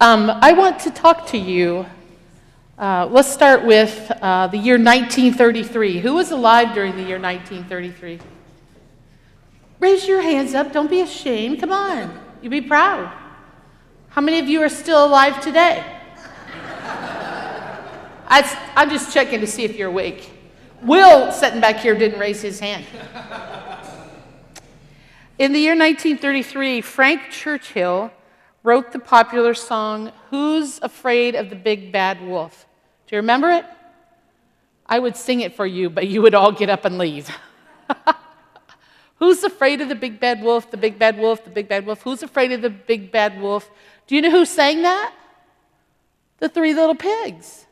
I want to talk to you. Let's start with the year 1933. Who was alive during the year 1933? Raise your hands up. Don't be ashamed. Come on. You be proud. How many of you are still alive today? I'm just checking to see if you're awake. Will, sitting back here, didn't raise his hand. In the year 1933, Frank Churchill wrote the popular song, "Who's Afraid of the Big Bad Wolf?" Do you remember it? I would sing it for you, but you would all get up and leave. Who's afraid of the big bad wolf, the big bad wolf, the big bad wolf? Who's afraid of the big bad wolf? Do you know who sang that? The Three Little Pigs.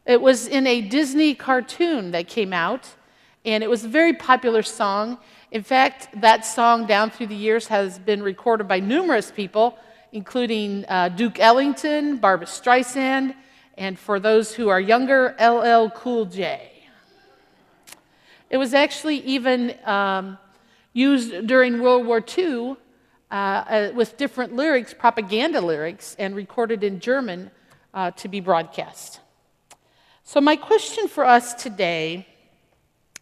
It was in a Disney cartoon that came out, and it was a very popular song. In fact, that song down through the years has been recorded by numerous people, including Duke Ellington, Barbra Streisand, and for those who are younger, LL Cool J. It was actually even used during World War II with different lyrics, propaganda lyrics, and recorded in German to be broadcast. So my question for us today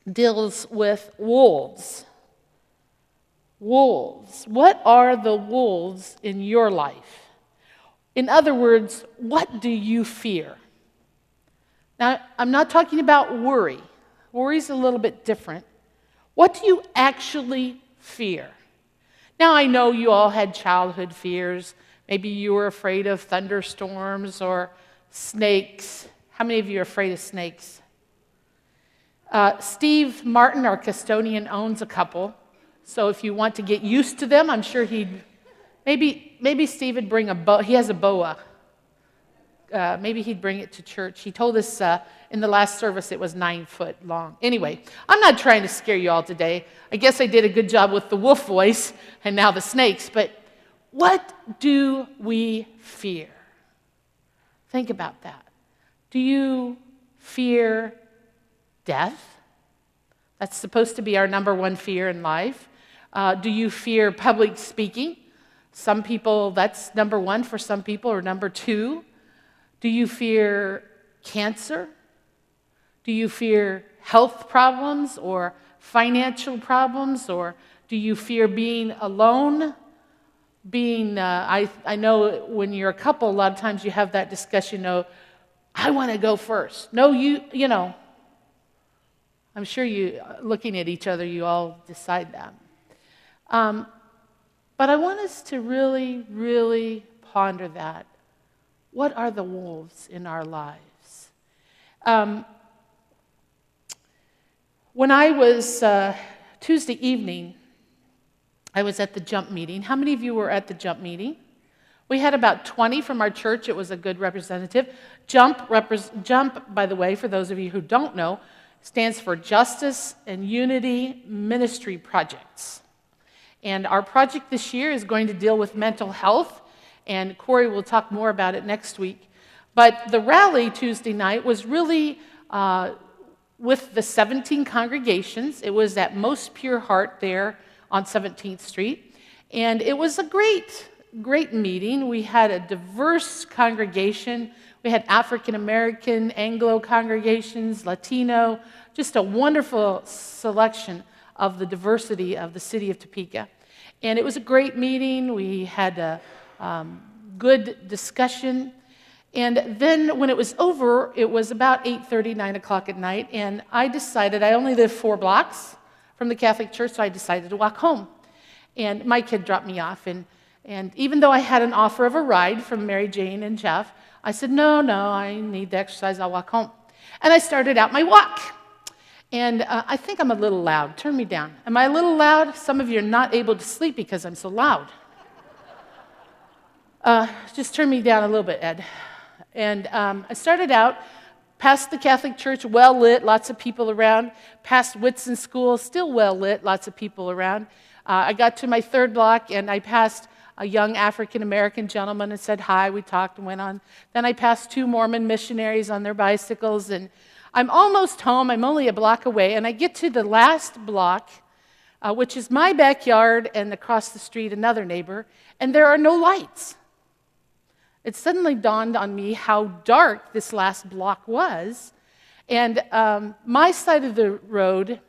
deals with wolves. Wolves. What are the wolves in your life? In other words, what do you fear? Now, I'm not talking about worry. Worry's a little bit different. What do you actually fear? Now, I know you all had childhood fears. Maybe you were afraid of thunderstorms or snakes. How many of you are afraid of snakes? Steve Martin, our custodian, owns a couple. So if you want to get used to them, I'm sure maybe Steve would bring a boa. He has a boa. Maybe he'd bring it to church. He told us in the last service it was 9 foot long. Anyway, I'm not trying to scare you all today. I guess I did a good job with the wolf voice and now the snakes. But what do we fear? Think about that. Do you fear death? That's supposed to be our number one fear in life. Do you fear public speaking? Some people, that's number one for some people, or number two. Do you fear cancer? Do you fear health problems or financial problems? Or do you fear being alone? I know when you're a couple, a lot of times you have that discussion, I want to go first. No, you know. I'm sure you, looking at each other, you all decide that. But I want us to really, really ponder that. What are the wolves in our lives? When I was Tuesday evening, I was at the jump meeting. How many of you were at the jump meeting? We had about 20 from our church. It was a good representative. Jump, by the way, for those of you who don't know, stands for Justice and Unity Ministry Projects. And our project this year is going to deal with mental health, and Corey will talk more about it next week. But the rally Tuesday night was really with the 17 congregations. It was at Most Pure Heart there on 17th Street. And it was a great meeting. We had a diverse congregation. We had African American, Anglo congregations, Latino, just a wonderful selection of the diversity of the city of Topeka. And it was a great meeting. We had a good discussion. And then when it was over, it was about 8:30, 9 o'clock at night, and I decided, I only live 4 blocks from the Catholic Church, so I decided to walk home. And my kid dropped me off, and even though I had an offer of a ride from Mary Jane and Jeff, I said, no, I need the exercise, I'll walk home. And I started out my walk. And I think I'm a little loud. Turn me down. Am I a little loud? Some of you are not able to sleep because I'm so loud. Just turn me down a little bit, Ed. And I started out past the Catholic Church, well lit, lots of people around. Past Whitson School, still well lit, lots of people around. I got to my 3rd block, and I passed a young African-American gentleman and said hi. We talked and went on. Then I passed 2 Mormon missionaries on their bicycles, and I'm almost home. I'm only a block away, and I get to the last block, which is my backyard, and across the street another neighbor, and there are no lights. it suddenly dawned on me how dark this last block was. And my side of the road,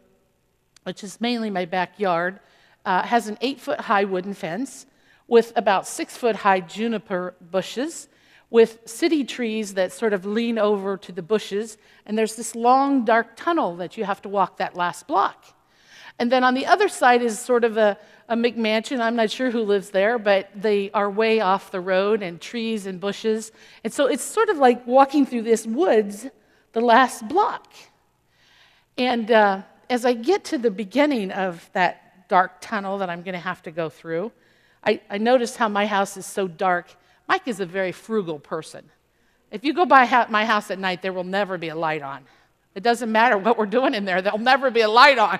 which is mainly my backyard, has an 8-foot-high wooden fence with about 6-foot-high juniper bushes, with city trees that sort of lean over to the bushes, and there's this long, dark tunnel that you have to walk that last block. And then on the other side is sort of a McMansion. I'm not sure who lives there, but they are way off the road, and trees and bushes. And so it's sort of like walking through this woods the last block. And as I get to the beginning of that dark tunnel that I'm going to have to go through, I noticed how my house is so dark. Mike is a very frugal person. If you go by my house at night, there will never be a light on. It doesn't matter what we're doing in there, there'll never be a light on.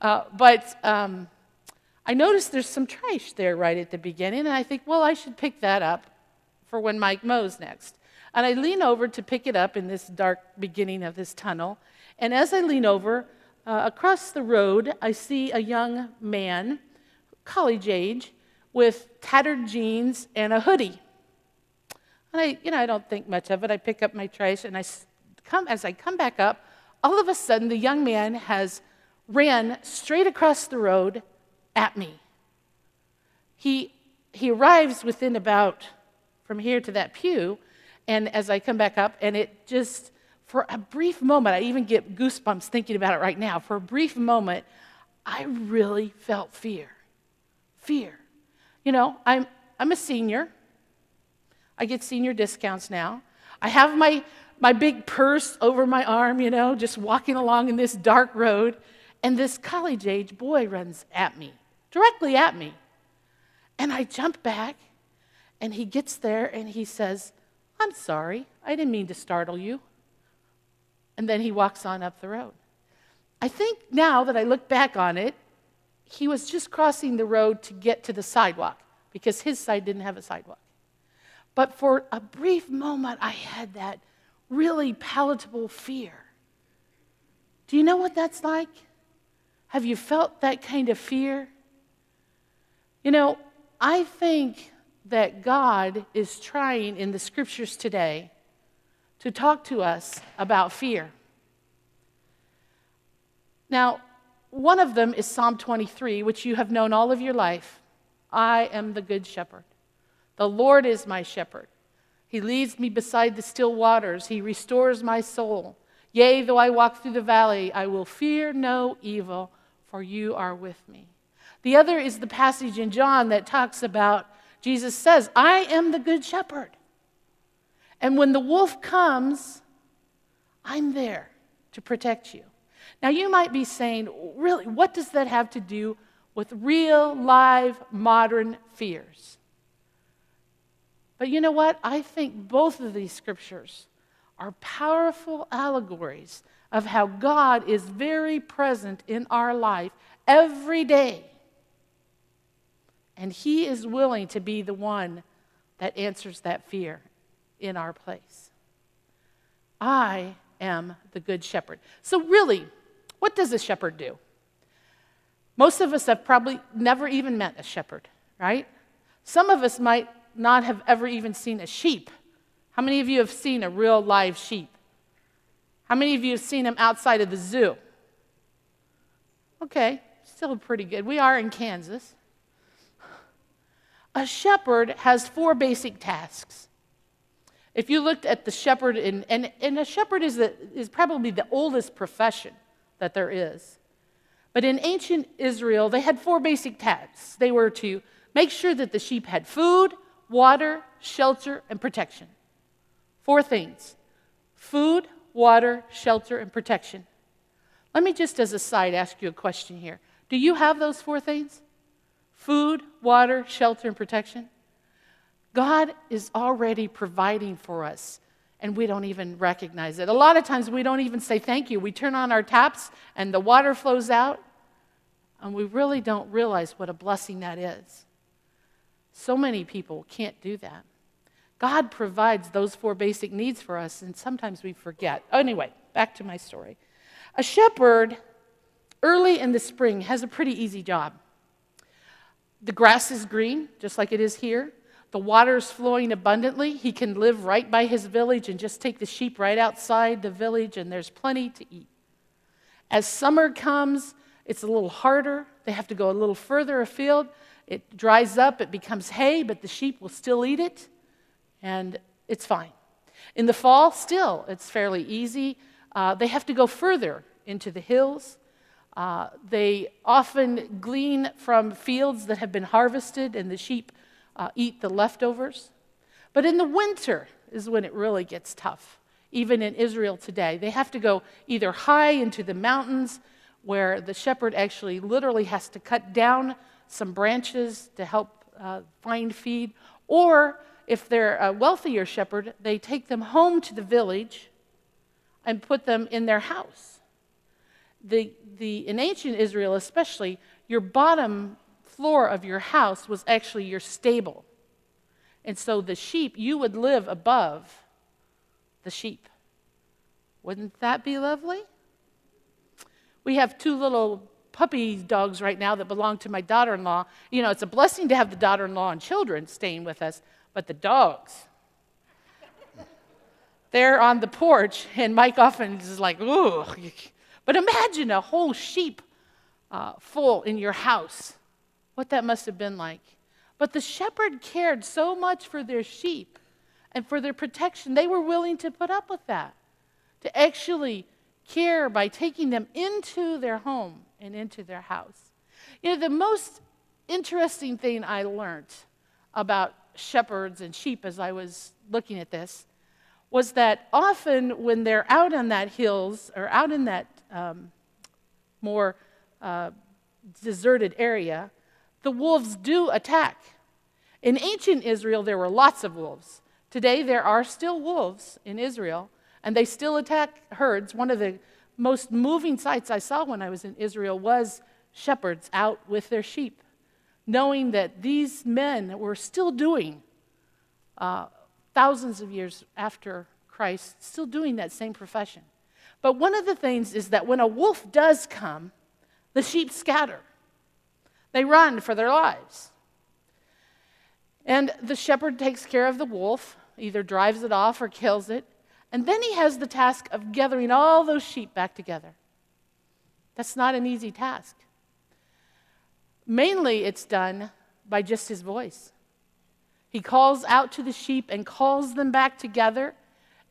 But I noticed there's some trash there right at the beginning, and I think, well, I should pick that up for when Mike mows next. And I lean over to pick it up in this dark beginning of this tunnel, and as I lean over, across the road, I see a young man, college age, with tattered jeans and a hoodie. And I don't think much of it. I pick up my trash, and as I come back up, all of a sudden, the young man ran straight across the road at me. He arrives within about, from here to that pew, and as I come back up, and it just, for a brief moment, I even get goosebumps thinking about it right now. For a brief moment, I really felt fear. Fear. I'm a senior. I get senior discounts now. I have my big purse over my arm, just walking along in this dark road, and this college-age boy runs at me, directly at me. And I jump back, and he gets there, and he says, "I'm sorry, I didn't mean to startle you." And then he walks on up the road. I think now that I look back on it, he was just crossing the road to get to the sidewalk because his side didn't have a sidewalk. But for a brief moment, I had that really palatable fear. Do you know what that's like? Have you felt that kind of fear? I think that God is trying in the scriptures today to talk to us about fear. Now, one of them is Psalm 23, which you have known all of your life. I am the good shepherd. The Lord is my shepherd. He leads me beside the still waters. He restores my soul. Yea, though I walk through the valley, I will fear no evil, for you are with me. The other is the passage in John that talks about, Jesus says, I am the good shepherd. And when the wolf comes, I'm there to protect you. Now, you might be saying, really, what does that have to do with real, live, modern fears? But you know what? I think both of these scriptures are powerful allegories of how God is very present in our life every day. And He is willing to be the one that answers that fear in our place. I am the good shepherd. So really, what does a shepherd do? Most of us have probably never even met a shepherd, right? Some of us might not have ever even seen a sheep. How many of you have seen a real live sheep? How many of you have seen them outside of the zoo? Okay, still pretty good. We are in Kansas. A shepherd has 4 basic tasks. If you looked at the shepherd, and a shepherd is probably the oldest profession that there is. But in ancient Israel, they had 4 basic tasks. They were to make sure that the sheep had food, water, shelter, and protection. 4 things: food, water, shelter, and protection. Let me just as a side ask you a question here. Do you have those 4 things? Food, water, shelter, and protection? God is already providing for us, and we don't even recognize it. A lot of times we don't even say thank you. We turn on our taps, and the water flows out, and we really don't realize what a blessing that is. So many people can't do that. God provides those 4 basic needs for us, and sometimes we forget. Anyway, back to my story. A shepherd, early in the spring, has a pretty easy job. The grass is green, just like it is here. the water's flowing abundantly, he can live right by his village and just take the sheep right outside the village, and there's plenty to eat. As summer comes, it's a little harder. They have to go a little further afield. It dries up, it becomes hay, but the sheep will still eat it, and it's fine. In the fall, still, it's fairly easy. They have to go further into the hills. They often glean from fields that have been harvested, and the sheep eat the leftovers. But in the winter is when it really gets tough, even in Israel today. They have to go either high into the mountains, where the shepherd actually literally has to cut down some branches to help find feed, or if they're a wealthier shepherd, they take them home to the village and put them in their house. In ancient Israel especially, your bottom floor of your house was actually your stable. And so the sheep, you would live above the sheep. Wouldn't that be lovely? We have 2 little puppy dogs right now that belong to my daughter-in-law. You know, it's a blessing to have the daughter-in-law and children staying with us, but the dogs, they're on the porch, and Mike often is like, ooh. But imagine a whole sheep full in your house, what that must have been like. But the shepherd cared so much for their sheep and for their protection, they were willing to put up with that, to actually care by taking them into their home and into their house. You know, the most interesting thing I learned about shepherds and sheep as I was looking at this was that often when they're out on that hills or out in that more deserted area, the wolves do attack. In ancient Israel, there were lots of wolves. Today, there are still wolves in Israel, and they still attack herds. One of the most moving sights I saw when I was in Israel was shepherds out with their sheep, knowing that these men were still doing, thousands of years after Christ, still doing that same profession. But one of the things is that when a wolf does come, the sheep scatter. They run for their lives. And the shepherd takes care of the wolf, either drives it off or kills it, and then he has the task of gathering all those sheep back together. That's not an easy task. Mainly it's done by just his voice. He calls out to the sheep and calls them back together,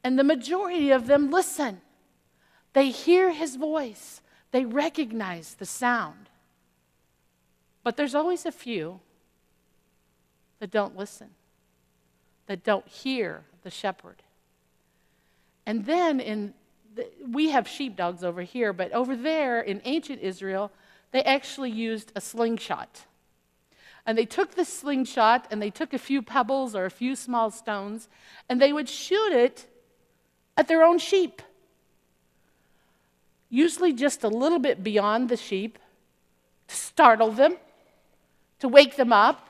and the majority of them listen. They hear his voice. They recognize the sound. But there's always a few that don't listen, that don't hear the shepherd. And then we have sheepdogs over here, but over there in ancient Israel, they actually used a slingshot. And they took the slingshot and they took a few pebbles or a few small stones, and they would shoot it at their own sheep. Usually just a little bit beyond the sheep, to startle them, to wake them up,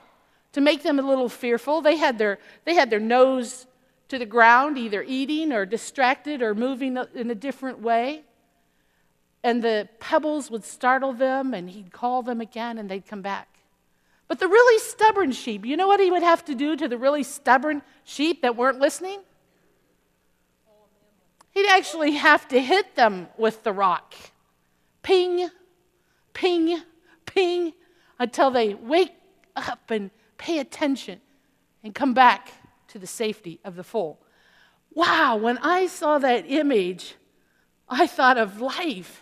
to make them a little fearful. They had their nose to the ground, either eating or distracted or moving in a different way. And the pebbles would startle them, and he'd call them again, and they'd come back. But the really stubborn sheep, you know what he would have to do to the really stubborn sheep that weren't listening? He'd actually have to hit them with the rock. Ping, ping, ping, until they wake up and pay attention and come back to the safety of the fold. Wow, when I saw that image, I thought of life.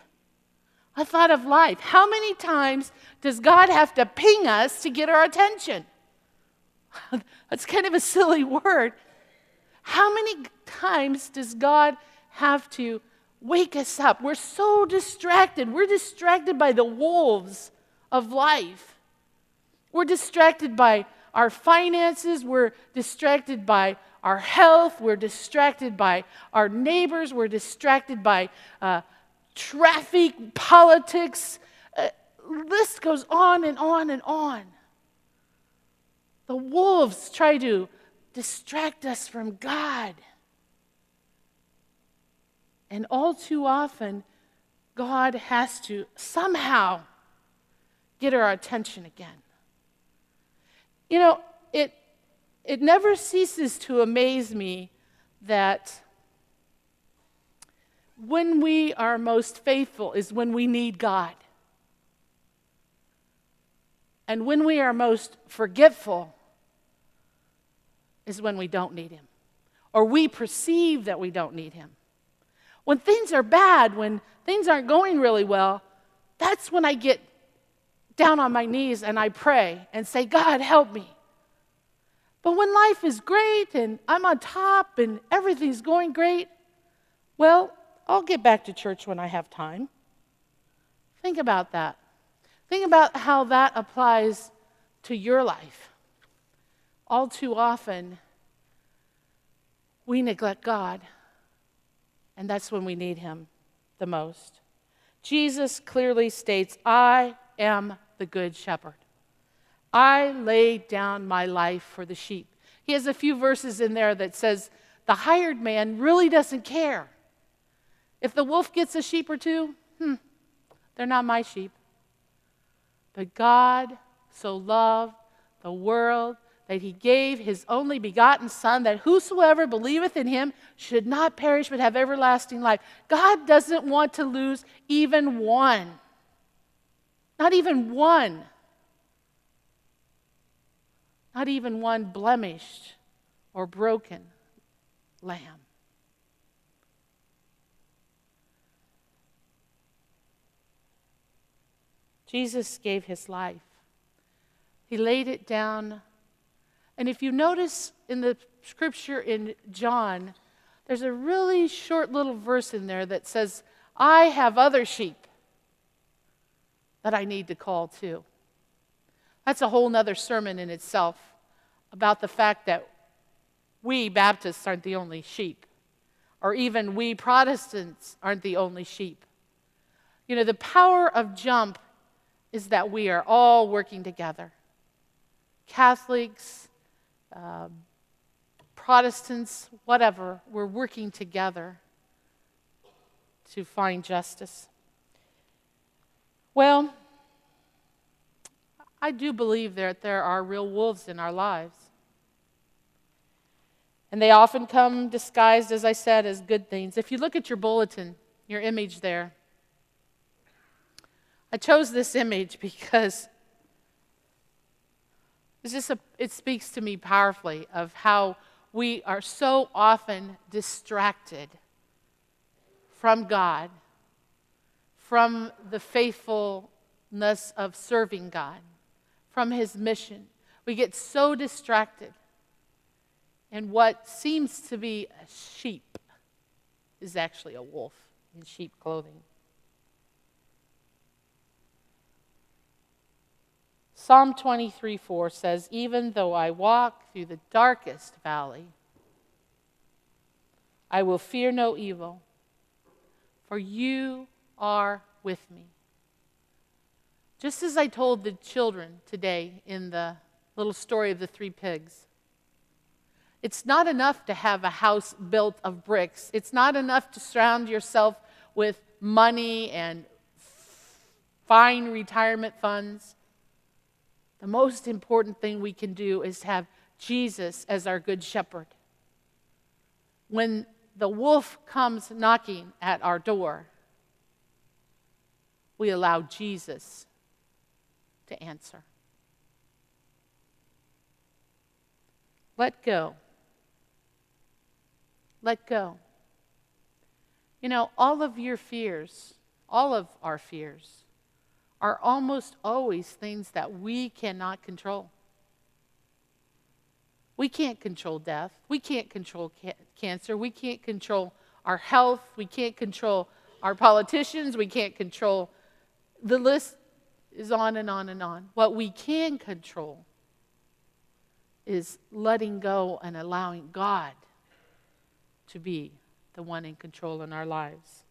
I thought of life. How many times does God have to ping us to get our attention? That's kind of a silly word. How many times does God have to wake us up? We're so distracted. We're distracted by the wolves of life. We're distracted by our finances. We're distracted by our health. We're distracted by our neighbors. We're distracted by traffic, politics. List goes on and on and on. The wolves try to distract us from God. And all too often, God has to somehow get our attention again. You know, It never ceases to amaze me that when we are most faithful is when we need God. And when we are most forgetful is when we don't need Him. Or we perceive that we don't need Him. When things are bad, when things aren't going really well, that's when I get down on my knees and I pray and say, God, help me. But when life is great and I'm on top and everything's going great, well, I'll get back to church when I have time. Think about that. Think about how that applies to your life. All too often, we neglect God, and that's when we need Him the most. Jesus clearly states, I am the good shepherd. I laid down my life for the sheep. He has a few verses in there that says the hired man really doesn't care. If the wolf gets a sheep or two, they're not my sheep. But God so loved the world that He gave His only begotten Son, that whosoever believeth in Him should not perish but have everlasting life. God doesn't want to lose even one. Not even one. Not even one blemished or broken lamb. Jesus gave His life. He laid it down. And if you notice in the scripture in John, there's a really short little verse in there that says, I have other sheep that I need to call too. That's a whole nother sermon in itself about the fact that we Baptists aren't the only sheep, or even we Protestants aren't the only sheep. You know, the power of Jump is that we are all working together. Catholics, Protestants, whatever, we're working together to find justice. Well, I do believe that there are real wolves in our lives. And they often come disguised, as I said, as good things. If you look at your bulletin, your image there, I chose this image because it speaks to me powerfully of how we are so often distracted from God, from the faithfulness of serving God, from His mission. We get so distracted. And what seems to be a sheep is actually a wolf in sheep clothing. Psalm 23:4 says, even though I walk through the darkest valley, I will fear no evil, for you are with me. Just as I told the children today in the little story of the 3 pigs, it's not enough to have a house built of bricks. It's not enough to surround yourself with money and fine retirement funds. The most important thing we can do is have Jesus as our good shepherd. When the wolf comes knocking at our door, we allow Jesus to answer. Let go. Let go. You know, all of your fears, all of our fears, are almost always things that we cannot control. We can't control death. We can't control cancer. We can't control our health. We can't control our politicians. We can't control, the list is on and on and on. What we can control is letting go and allowing God to be the one in control in our lives.